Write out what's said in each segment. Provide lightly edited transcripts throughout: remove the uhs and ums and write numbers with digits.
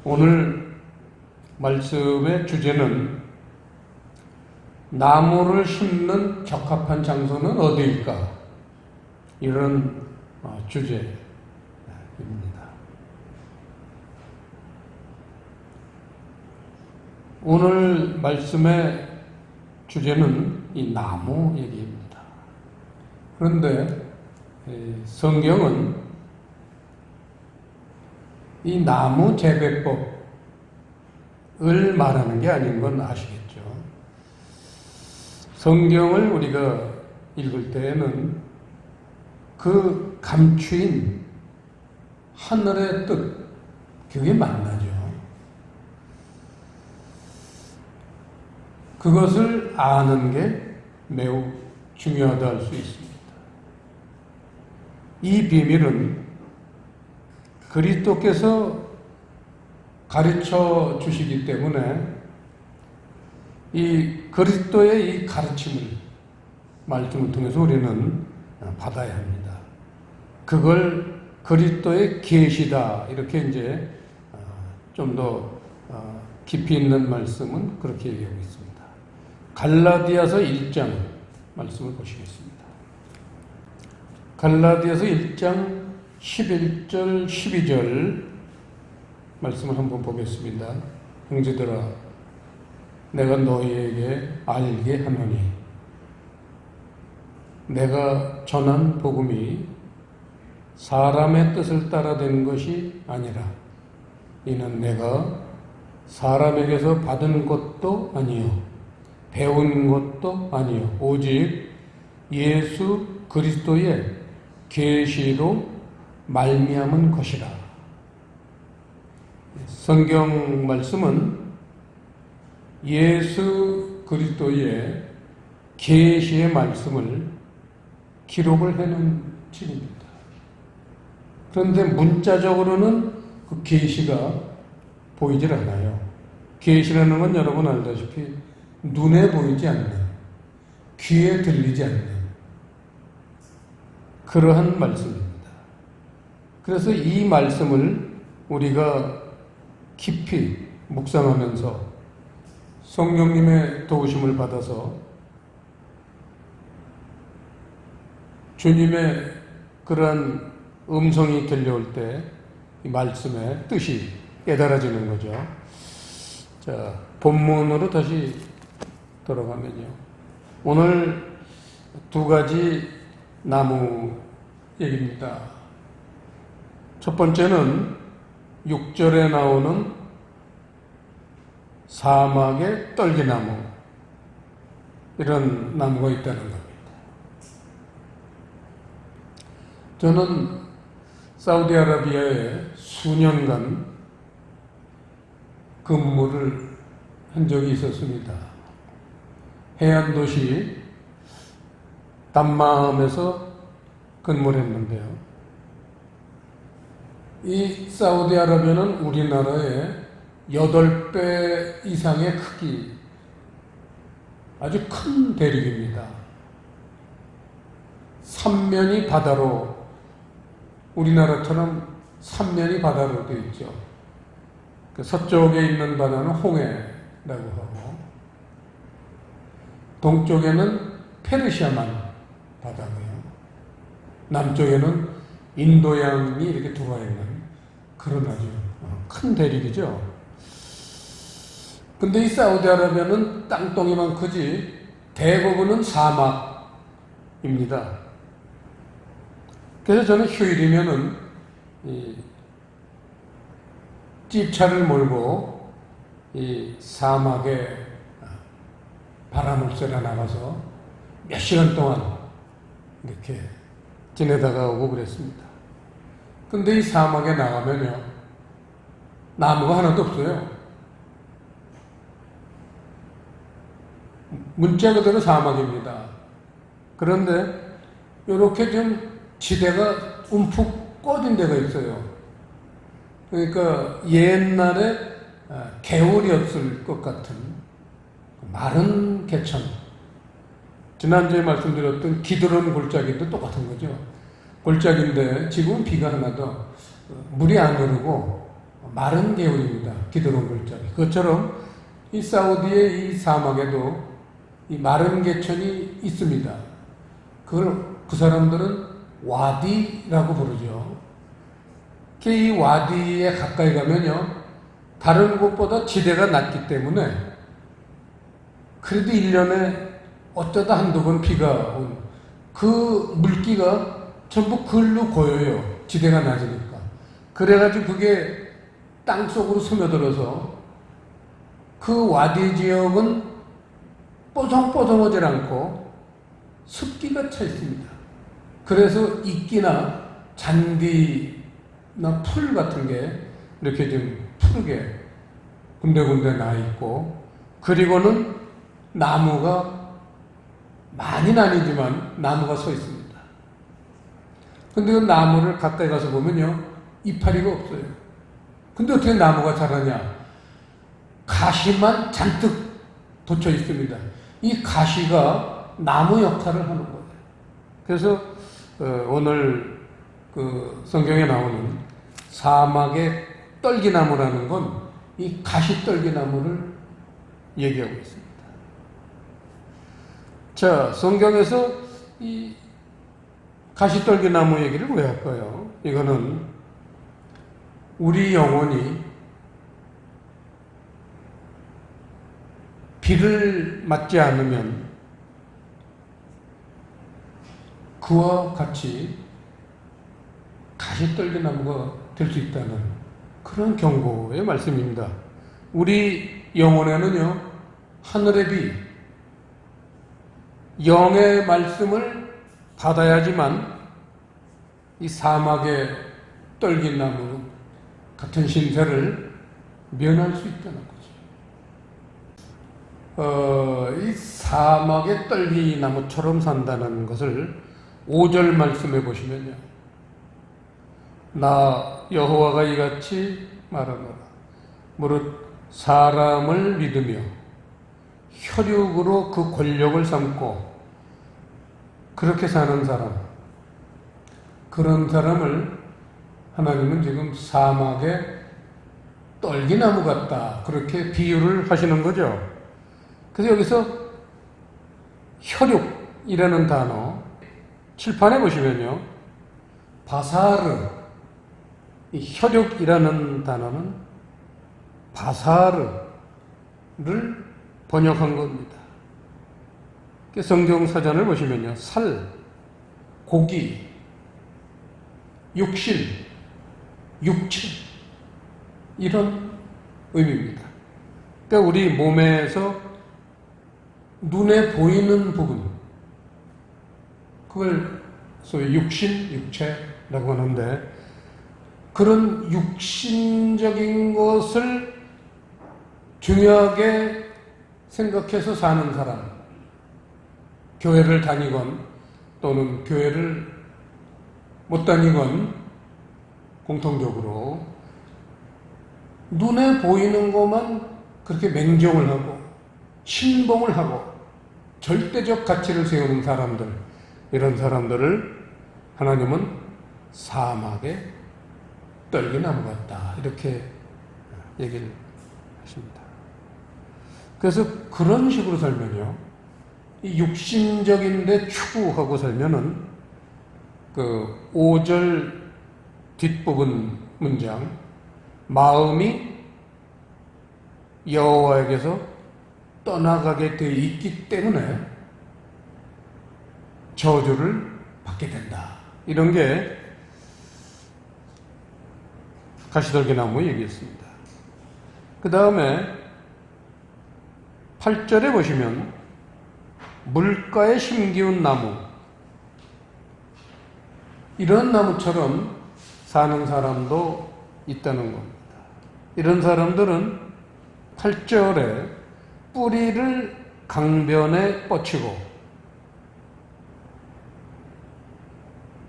오늘 말씀의 주제는 나무를 심는 적합한 장소는 어디일까? 이런 주제입니다. 오늘 말씀의 주제는 이 나무 얘기입니다. 그런데 성경은 이 나무 재배법을 말하는 게 아닌 건 아시겠죠? 성경을 우리가 읽을 때에는 그 감추인 하늘의 뜻, 그게 만나죠. 그것을 아는 게 매우 중요하다 할 수 있습니다. 이 비밀은 그리스도께서 가르쳐 주시기 때문에 이 그리스도의 이 가르침을 말씀을 통해서 우리는 받아야 합니다. 그걸 그리스도의 계시다, 이렇게 이제 좀 더 깊이 있는 말씀은 그렇게 얘기하고 있습니다. 갈라디아서 1장 말씀을 보시겠습니다. 갈라디아서 1장 11절 12절 말씀을 한번 보겠습니다. 형제들아, 내가 너희에게 알게 하노니 내가 전한 복음이 사람의 뜻을 따라 된 것이 아니라 이는 내가 사람에게서 받은 것도 아니요 배운 것도 아니요 오직 예수 그리스도의 계시로 말미암은 것이라. 성경 말씀은 예수 그리스도의 계시의 말씀을 기록을 해놓은 책입니다. 그런데 문자적으로는 그 계시가 보이질 않아요. 계시라는 건 여러분 알다시피 눈에 보이지 않는, 귀에 들리지 않는 그러한 말씀입니다. 그래서 이 말씀을 우리가 깊이 묵상하면서 성령님의 도우심을 받아서 주님의 그러한 음성이 들려올 때 이 말씀의 뜻이 깨달아지는 거죠. 자, 본문으로 다시 돌아가면요. 오늘 두 가지 나무 얘기입니다. 첫 번째는 6절에 나오는 사막의 떨기나무, 이런 나무가 있다는 겁니다. 저는 사우디아라비아에 수년간 근무를 한 적이 있었습니다. 해안 도시 담마함에서 근무를 했는데요. 이 사우디아라비아는 우리나라의 8배 이상의 크기, 아주 큰 대륙입니다. 삼면이 바다로, 우리나라처럼 삼면이 바다로 되어 있죠. 그 서쪽에 있는 바다는 홍해라고 하고, 동쪽에는 페르시아만 바다고요. 남쪽에는 인도양이 이렇게 들어와 있는 그런 아주 큰 대륙이죠. 근데 이 사우디아라비아는 땅덩이만 크지 대부분은 사막입니다. 그래서 저는 휴일이면은 이 찝차를 몰고 이 사막에 바람을 쐬러 나가서 몇 시간 동안 이렇게 지내다가 오고 그랬습니다. 근데 이 사막에 나가면요, 나무가 하나도 없어요. 문자 그대로 사막입니다. 그런데 이렇게 좀 지대가 움푹 꺼진 데가 있어요. 그러니까 옛날에 개울이었을 것 같은 마른 개천, 지난주에 말씀드렸던 기드론 골짜기도 똑같은 거죠. 골짜기인데 지금은 비가 하나도 물이 안 흐르고 마른 개울입니다. 기드론 골짜기. 그것처럼 이 사우디의 이 사막에도 이 마른 개천이 있습니다. 그걸 그 사람들은 와디라고 부르죠. 이 와디에 가까이 가면요, 다른 곳보다 지대가 낮기 때문에 그래도 1년에 어쩌다 한두 번 비가 온 그 물기가 전부 글로 고여요. 지대가 낮으니까. 그래가지고 그게 땅속으로 스며들어서 그 와디 지역은 뽀송뽀송하지 않고 습기가 차 있습니다. 그래서 이끼나 잔디나 풀 같은 게 이렇게 좀 푸르게 군데군데 나 있고, 그리고는 나무가 많이는 아니지만 나무가 서 있습니다. 근데 그 나무를 가까이 가서 보면요, 이파리가 없어요. 근데 어떻게 나무가 자라냐? 가시만 잔뜩 돋쳐 있습니다. 이 가시가 나무 역할을 하는 거예요. 그래서 오늘 그 성경에 나오는 사막의 떨기나무라는 건 이 가시 떨기나무를 얘기하고 있습니다. 자, 성경에서 이 가시 떨기나무 얘기를 왜 할까요? 이거는 우리 영혼이 비를 맞지 않으면 그와 같이 가시떨기나무가 될 수 있다는 그런 경고의 말씀입니다. 우리 영혼에는요, 하늘의 비, 영의 말씀을 받아야지만 이 사막의 떨기나무 같은 신세를 면할 수 있다는 거죠. 이 사막의 떨기나무처럼 산다는 것을 5절 말씀해 보시면요, 나 여호와가 이같이 말하노라. 무릇 사람을 믿으며 혈육으로 그 권력을 삼고 그렇게 사는 사람, 그런 사람을 하나님은 지금 사막의 떨기나무 같다, 그렇게 비유를 하시는 거죠. 그래서 여기서 혈육이라는 단어 칠판에 보시면요, 바사르, 이 혈육이라는 단어는 바사르를 번역한 겁니다. 성경 사전을 보시면요, 살, 고기, 육실, 육체, 이런 의미입니다. 그러니까 우리 몸에서 눈에 보이는 부분, 그걸 소위 육신, 육체라고 하는데, 그런 육신적인 것을 중요하게 생각해서 사는 사람, 교회를 다니건 또는 교회를 못 다니건 공통적으로 눈에 보이는 것만 그렇게 맹종을 하고 신봉을 하고 절대적 가치를 세우는 사람들, 이런 사람들을 하나님은 사막의 떨기나무 같다, 이렇게 얘기를 하십니다. 그래서 그런 식으로 살면요, 이 육신적인데 추구하고 살면은 그 5절 뒷부분 문장, 마음이 여호와에게서 떠나가게 되어 있기 때문에 저주를 받게 된다, 이런 게 가시떨기나무 얘기였습니다. 그 다음에 8절에 보시면 물가에 심기운 나무, 이런 나무처럼 사는 사람도 있다는 겁니다. 이런 사람들은 8절에 뿌리를 강변에 뻗치고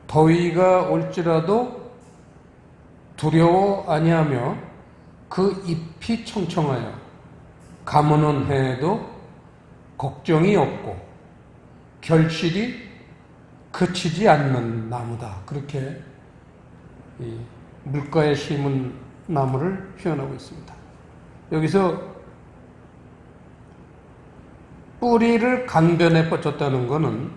더위가 올지라도 두려워 아니하며 그 잎이 청청하여 가무는 해에도 걱정이 없고 결실이 그치지 않는 나무다. 그렇게 이 물가에 심은 나무를 표현하고 있습니다. 여기서 뿌리를 강변에 뻗쳤다는 것은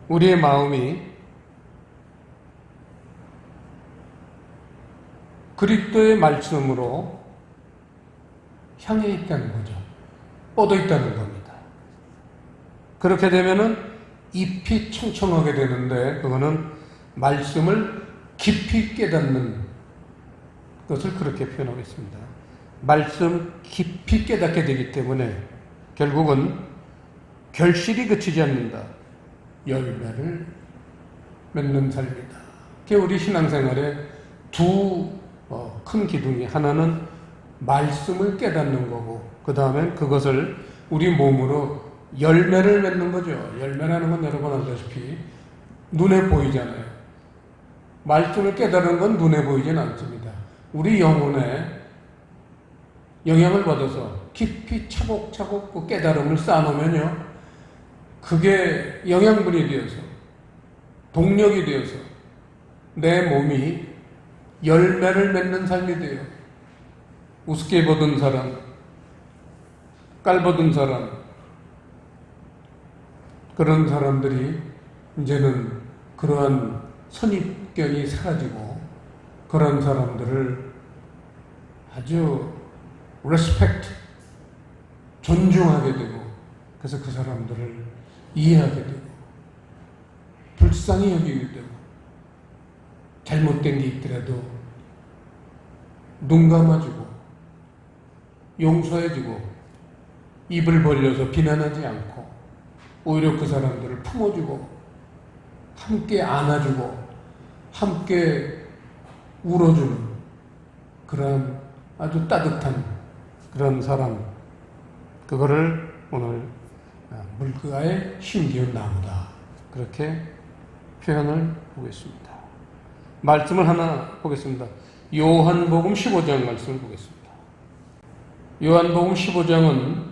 우리의 마음이 그리스도의 말씀으로 향해 있다는 거죠. 뻗어 있다는 겁니다. 그렇게 되면은 잎이 청청하게 되는데 그거는 말씀을 깊이 깨닫는 것을 그렇게 표현하고 있습니다. 말씀 깊이 깨닫게 되기 때문에 결국은 결실이 그치지 않는다. 열매를 맺는 삶이다. 그게 우리 신앙생활의 두 큰 기둥이 하나는 말씀을 깨닫는 거고 그 다음엔 그것을 우리 몸으로 열매를 맺는 거죠. 열매라는 건 여러분 알다시피 눈에 보이잖아요. 말씀을 깨달은 건 눈에 보이진 않습니다. 우리 영혼에 영향을 받아서 깊이 차곡차곡 그 깨달음을 쌓아놓으면요, 그게 영양분이 되어서 동력이 되어서 내 몸이 열매를 맺는 삶이 돼요. 우습게 보던 사람, 깔보던 사람, 그런 사람들이 이제는 그러한 선입견이 사라지고 그런 사람들을 아주 리스펙트, 존중하게 되고 그래서 그 사람들을 이해하게 되고 불쌍히 여기게 되고 잘못된 게 있더라도 눈 감아주고 용서해주고 입을 벌려서 비난하지 않고 오히려 그 사람들을 품어주고 함께 안아주고 함께 울어주는 그런 아주 따뜻한 그런 사람, 그거를 오늘 물가에 심기운 나무다 그렇게 표현을 보겠습니다. 말씀을 하나 보겠습니다. 요한복음 15장 말씀을 보겠습니다. 요한복음 15장은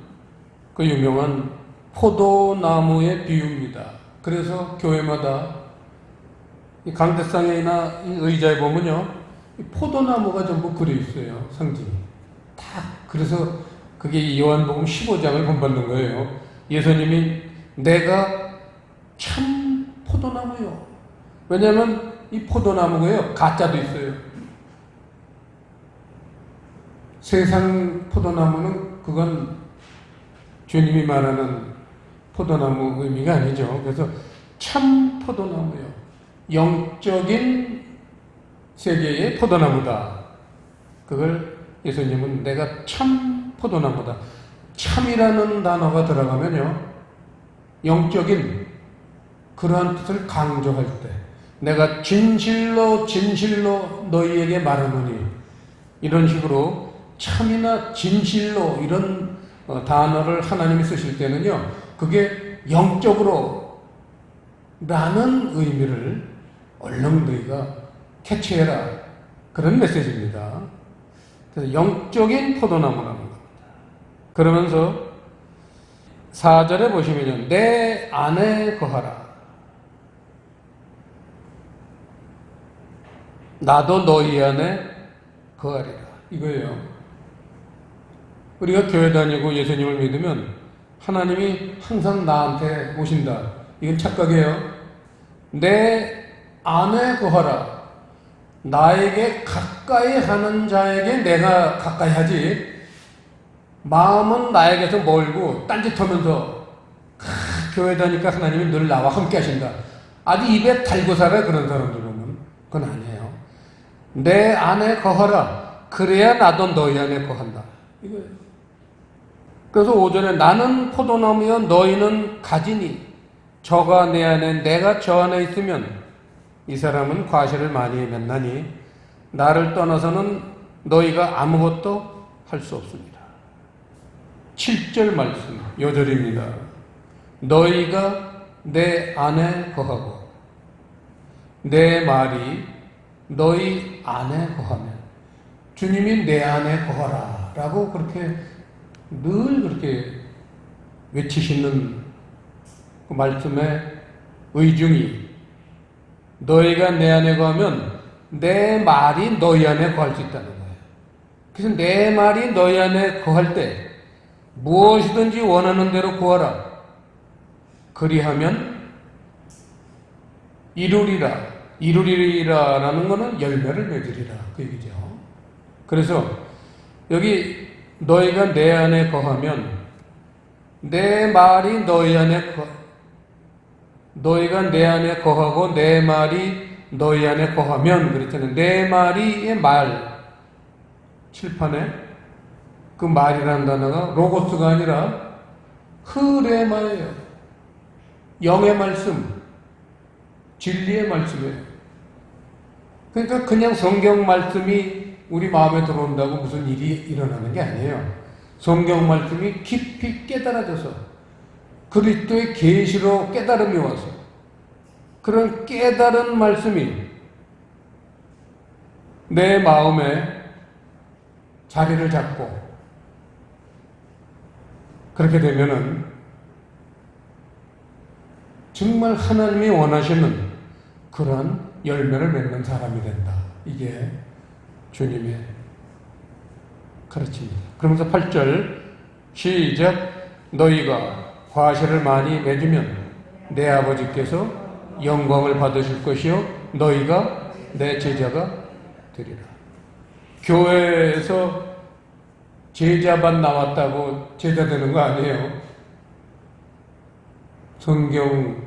그 유명한 포도나무의 비유입니다. 그래서 교회마다 이 강대상이나 이 의자에 보면요, 이 포도나무가 전부 그려 있어요. 상징이. 다. 그래서 그게 요한복음 15장을 본받는 거예요. 예수님이 내가 참 포도나무요. 왜냐하면 이 포도나무가요, 가짜도 있어요. 세상 포도나무는 그건 주님이 말하는 포도나무 의미가 아니죠. 그래서 참 포도나무요. 영적인 세계의 포도나무다. 그걸 예수님은 내가 참 포도나무다. 참이라는 단어가 들어가면요, 영적인 그러한 뜻을 강조할 때 내가 진실로 진실로 너희에게 말하노니, 이런 식으로 참이나 진실로 이런 단어를 하나님이 쓰실 때는요, 그게 영적으로 라는 의미를 얼른 너희가 캐치해라, 그런 메시지입니다. 그래서 영적인 포도나무라는 겁니다. 그러면서 4절에 보시면요, 내 안에 거하라, 나도 너희 안에 거하리라, 이거예요. 우리가 교회 다니고 예수님을 믿으면 하나님이 항상 나한테 오신다, 이건 착각이에요. 내 안에 거하라, 나에게 가까이 하는 자에게 내가 가까이 하지, 마음은 나에게서 멀고 딴짓하면서 교회 다니까 하나님이 늘 나와 함께 하신다, 아주 입에 달고 살아, 그런 사람들 보면. 그건 아니에요. 내 안에 거하라, 그래야 나도 너희 안에 거한다, 이거예요. 그래서 5절에 나는 포도나무여 너희는 가지니 저가 내 안에 내가 저 안에 있으면 이 사람은 과실을 많이 맺나니 나를 떠나서는 너희가 아무것도 할 수 없습니다. 7절 말씀, 요절입니다. 너희가 내 안에 거하고 내 말이 너희 안에 거하면, 주님이 내 안에 거하라 라고 그렇게 늘 그렇게 외치시는 그 말씀의 의중이 너희가 내 안에 거하면 내 말이 너희 안에 거할 수 있다는 거예요. 그래서 내 말이 너희 안에 거할 때 무엇이든지 원하는 대로 구하라. 그리하면 이루리라. 이루리라라는 것은 열매를 맺으리라. 그 얘기죠. 그래서 여기 너희가 내 안에 거하면 내 말이 너희가 내 안에 거하고 내 말이 너희 안에 거하면 그랬잖아요. 내 말이의 말 칠판에 그 말이라는 단어가 로고스가 아니라 흐레마예요. 영의 말씀, 진리의 말씀이에요. 그러니까 그냥 성경 말씀이 우리 마음에 들어온다고 무슨 일이 일어나는 게 아니에요. 성경 말씀이 깊이 깨달아져서 그리스도의 계시로 깨달음이 와서 그런 깨달은 말씀이 내 마음에 자리를 잡고 그렇게 되면은 정말 하나님이 원하시는 그런 열매를 맺는 사람이 된다. 이게 주님의 가르침입니다. 그러면서 8절 시작. 너희가 과실을 많이 맺으면 내 아버지께서 영광을 받으실 것이요 너희가 내 제자가 되리라. 교회에서 제자반 나왔다고 제자 되는 거 아니에요. 성경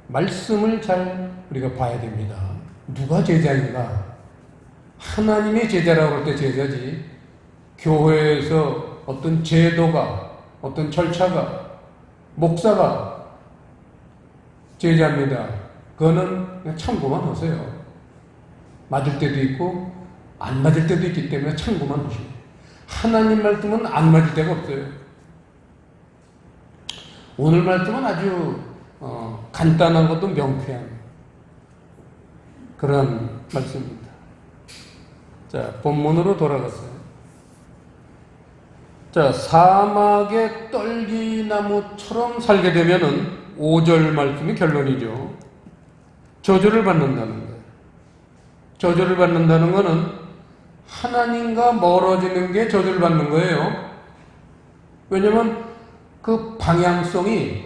말씀을 잘 우리가 봐야 됩니다. 누가 제자인가? 하나님의 제자라고 할 때 제자지, 교회에서 어떤 제도가, 어떤 절차가, 목사가 제자입니다. 그거는 그냥 참고만 하세요. 맞을 때도 있고 안 맞을 때도 있기 때문에 참고만 하시고, 하나님 말씀은 안 맞을 때가 없어요. 오늘 말씀은 아주 간단한 것도 명쾌한 그런 말씀입니다. 자, 본문으로 돌아갔어요. 자, 사막의 떨기나무처럼 살게 되면은 5절 말씀이 결론이죠. 저주를 받는다는 거예요. 저주를 받는다는 것은 하나님과 멀어지는 게 저주를 받는 거예요. 왜냐면 그 방향성이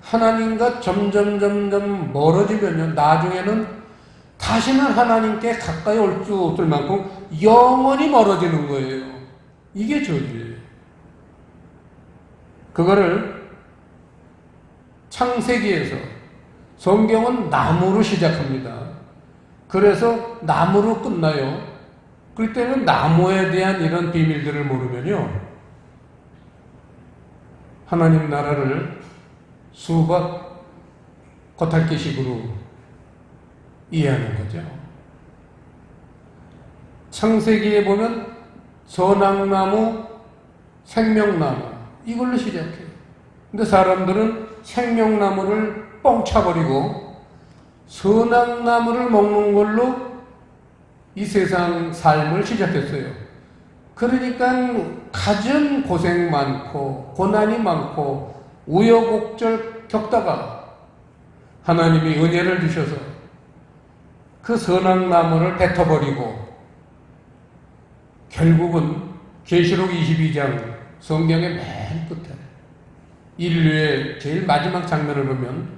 하나님과 점점 멀어지면요, 나중에는 다시는 하나님께 가까이 올 수 없을 만큼 영원히 멀어지는 거예요. 이게 저주예요. 그거를 창세기에서 성경은 나무로 시작합니다. 그래서 나무로 끝나요. 그럴 때는 나무에 대한 이런 비밀들을 모르면요, 하나님 나라를 수박 겉핥기식으로 이해하는 거죠. 창세기에 보면 선악나무, 생명나무 이걸로 시작해요. 근데 사람들은 생명나무를 뻥 차버리고 선악나무를 먹는 걸로 이 세상 삶을 시작했어요. 그러니까 가진 고생 많고 고난이 많고 우여곡절 겪다가 하나님이 은혜를 주셔서 그 선악나무를 뱉어버리고 결국은 계시록 22장 성경의 맨 끝에 인류의 제일 마지막 장면을 보면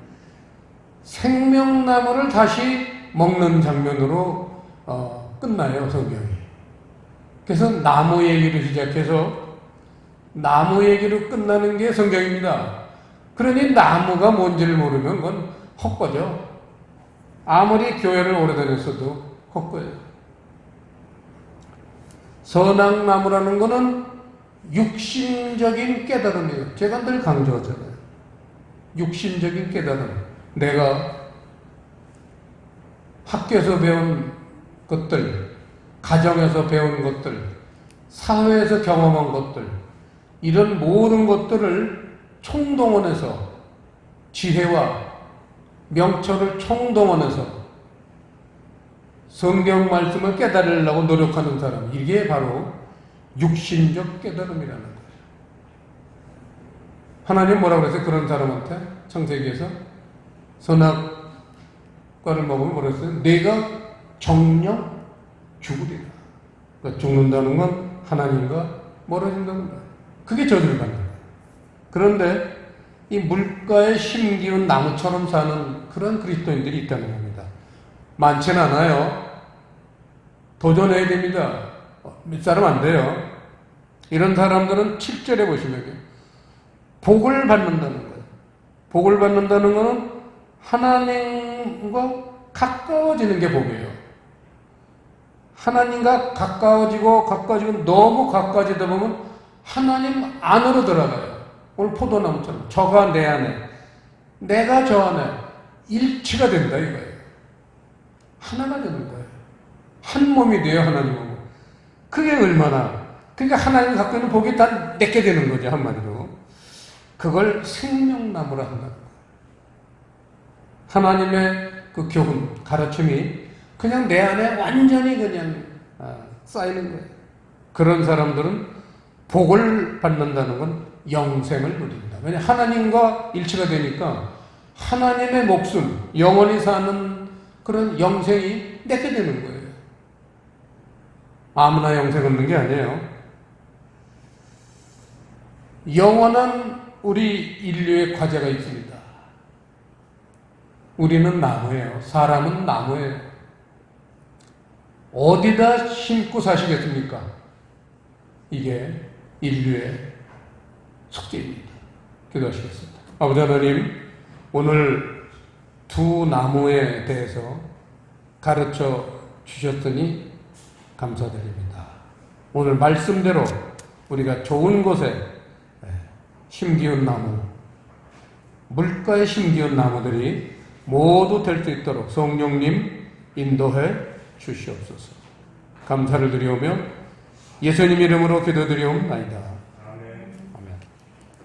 생명나무를 다시 먹는 장면으로 끝나요, 성경이. 그래서 나무 얘기로 시작해서 나무 얘기로 끝나는 게 성경입니다. 그러니 나무가 뭔지를 모르면 그건 헛거죠. 아무리 교회를 오래 다녔어도 헛거예요. 선악나무라는 거는 육신적인 깨달음이에요. 제가 늘 강조하잖아요. 육신적인 깨달음. 내가 학교에서 배운 것들, 가정에서 배운 것들, 사회에서 경험한 것들, 이런 모든 것들을 총동원해서 지혜와 명철을 총동원해서 성경 말씀을 깨달으려고 노력하는 사람, 이게 바로 육신적 깨달음이라는 거예요. 하나님 뭐라고 그랬어요? 그런 사람한테 창세기에서 선악 과를 먹으면 뭐라 했어요? 내가 정령 죽으리라. 그러니까 죽는다는 건 하나님과 멀어진다는 거예요. 그게 저주를 받는 거예요. 그런데 이 물가에 심기운 나무처럼 사는 그런 그리스도인들이 있다는 겁니다. 많지는 않아요. 도전해야 됩니다. 몇 사람 안 돼요. 이런 사람들은 7절에 보시면 복을 받는다는 거예요. 복을 받는다는 것은 하나님과 가까워지는 게 복이에요. 하나님과 가까워지고 너무 가까워지다 보면 하나님 안으로 들어가요. 오늘 포도나무처럼 저가 내 안에, 내가 저 안에 일치가 된다 이거예요. 하나가 되는 거예요. 한 몸이 돼요, 하나님하고. 그게 얼마나, 그러니까 하나님이 갖고 있는 복이 다 내게 되는 거죠, 한마디로. 그걸 생명나무라 한다. 하나님의 그 교훈, 가르침이 그냥 내 안에 완전히 그냥 쌓이는 거예요. 그런 사람들은 복을 받는다는 건 영생을 누린다. 왜냐 하나님과 일치가 되니까 하나님의 목숨, 영원히 사는 그런 영생이 내게 되는 거예요. 아무나 영생 얻는 게 아니에요. 영원한 우리 인류의 과제가 있습니다. 우리는 나무예요. 사람은 나무예요. 어디다 심고 사시겠습니까? 이게 인류의 숙제입니다. 기도하시겠습니다. 아버지 하나님, 오늘 두 나무에 대해서 가르쳐 주셨더니 감사드립니다. 오늘 말씀대로 우리가 좋은 곳에 심기운 나무, 물가에 심기운 나무들이 모두 될 수 있도록 성령님 인도해 주시옵소서. 감사를 드리오며 예수님 이름으로 기도드리옵나이다.